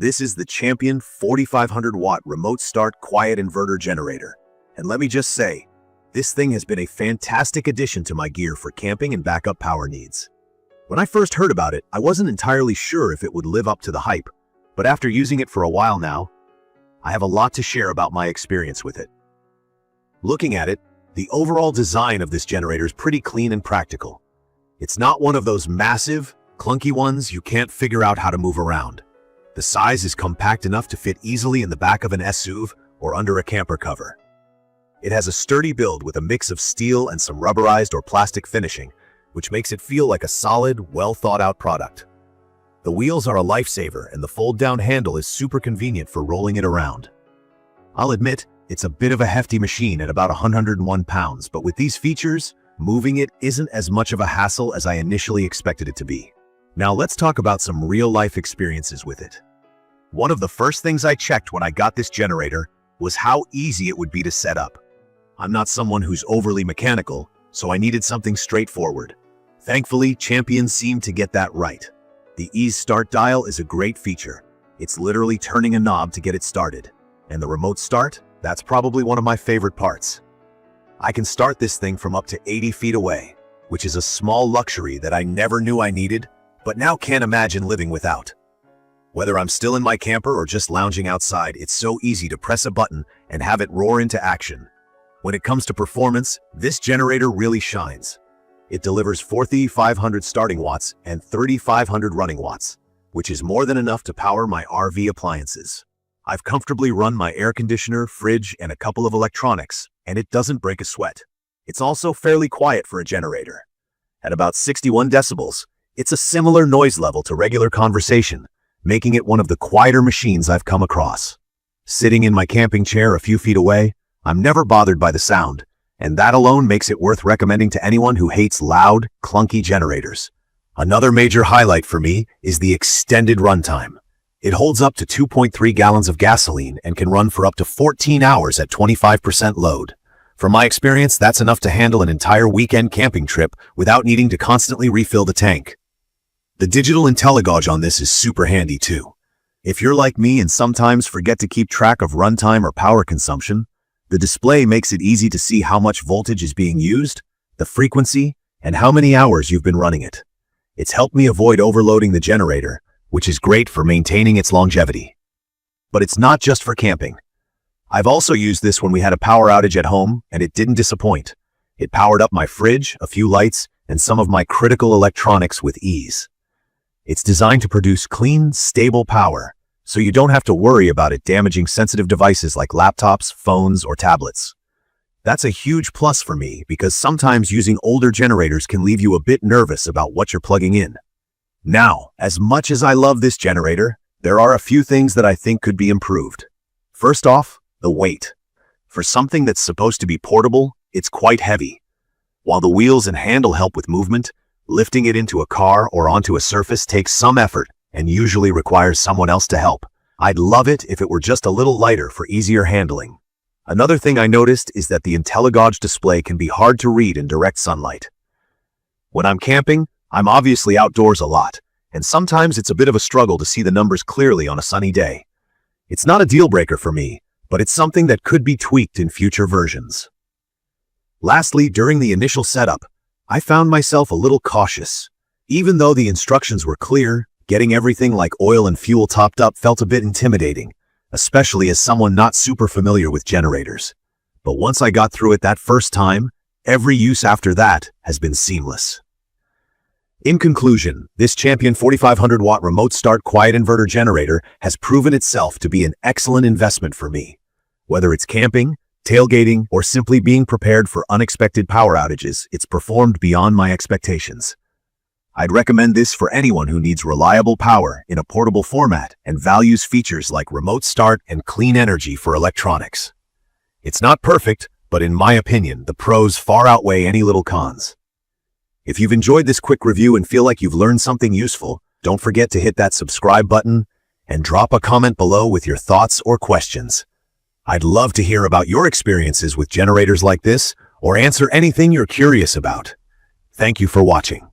This is the Champion 4500 watt remote start quiet inverter generator. And let me just say, this thing has been a fantastic addition to my gear for camping and backup power needs. When I first heard about it, I wasn't entirely sure if it would live up to the hype, but after using it for a while now, I have a lot to share about my experience with it. Looking at it, the overall design of this generator is pretty clean and practical. It's not one of those massive, clunky ones you can't figure out how to move around. The size is compact enough to fit easily in the back of an SUV or under a camper cover. It has a sturdy build with a mix of steel and some rubberized or plastic finishing, which makes it feel like a solid, well-thought-out product. The wheels are a lifesaver, and the fold-down handle is super convenient for rolling it around. I'll admit, it's a bit of a hefty machine at about 101 pounds, but with these features, moving it isn't as much of a hassle as I initially expected it to be. Now let's talk about some real-life experiences with it. One of the first things I checked when I got this generator was how easy it would be to set up. I'm not someone who's overly mechanical, so I needed something straightforward. Thankfully, Champion seemed to get that right. The Ease Start dial is a great feature. It's literally turning a knob to get it started. And the remote start, that's probably one of my favorite parts. I can start this thing from up to 80 feet away, which is a small luxury that I never knew I needed, but now can't imagine living without. Whether I'm still in my camper or just lounging outside, it's so easy to press a button and have it roar into action. When it comes to performance, this generator really shines. It delivers 4,500 starting watts and 3,500 running watts, which is more than enough to power my RV appliances. I've comfortably run my air conditioner, fridge, and a couple of electronics, and it doesn't break a sweat. It's also fairly quiet for a generator. At about 61 decibels, it's a similar noise level to regular conversation, making it one of the quieter machines I've come across. Sitting in my camping chair a few feet away, I'm never bothered by the sound, and that alone makes it worth recommending to anyone who hates loud, clunky generators. Another major highlight for me is the extended runtime. It holds up to 2.3 gallons of gasoline and can run for up to 14 hours at 25% load. From my experience, that's enough to handle an entire weekend camping trip without needing to constantly refill the tank. The digital IntelliGauge on this is super handy too. If you're like me and sometimes forget to keep track of runtime or power consumption, the display makes it easy to see how much voltage is being used, the frequency, and how many hours you've been running it. It's helped me avoid overloading the generator, which is great for maintaining its longevity. But it's not just for camping. I've also used this when we had a power outage at home, and it didn't disappoint. It powered up my fridge, a few lights, and some of my critical electronics with ease. It's designed to produce clean, stable power, so you don't have to worry about it damaging sensitive devices like laptops, phones, or tablets. That's a huge plus for me because sometimes using older generators can leave you a bit nervous about what you're plugging in. Now, as much as I love this generator, there are a few things that I think could be improved. First off, the weight. For something that's supposed to be portable, it's quite heavy. While the wheels and handle help with movement, lifting it into a car or onto a surface takes some effort and usually requires someone else to help. I'd love it if it were just a little lighter for easier handling. Another thing I noticed is that the IntelliGauge display can be hard to read in direct sunlight. When I'm camping, I'm obviously outdoors a lot, and sometimes it's a bit of a struggle to see the numbers clearly on a sunny day. It's not a deal breaker for me, but it's something that could be tweaked in future versions. Lastly, during the initial setup, I found myself a little cautious. Even though the instructions were clear, getting everything like oil and fuel topped up felt a bit intimidating, especially as someone not super familiar with generators. But once I got through it that first time, every use after that has been seamless. In conclusion, this Champion 4500 watt remote start quiet inverter generator has proven itself to be an excellent investment for me. Whether it's camping, tailgating, or simply being prepared for unexpected power outages, it's performed beyond my expectations. I'd recommend this for anyone who needs reliable power in a portable format and values features like remote start and clean energy for electronics. It's not perfect, but in my opinion, the pros far outweigh any little cons. If you've enjoyed this quick review and feel like you've learned something useful, don't forget to hit that subscribe button and drop a comment below with your thoughts or questions. I'd love to hear about your experiences with generators like this or answer anything you're curious about. Thank you for watching.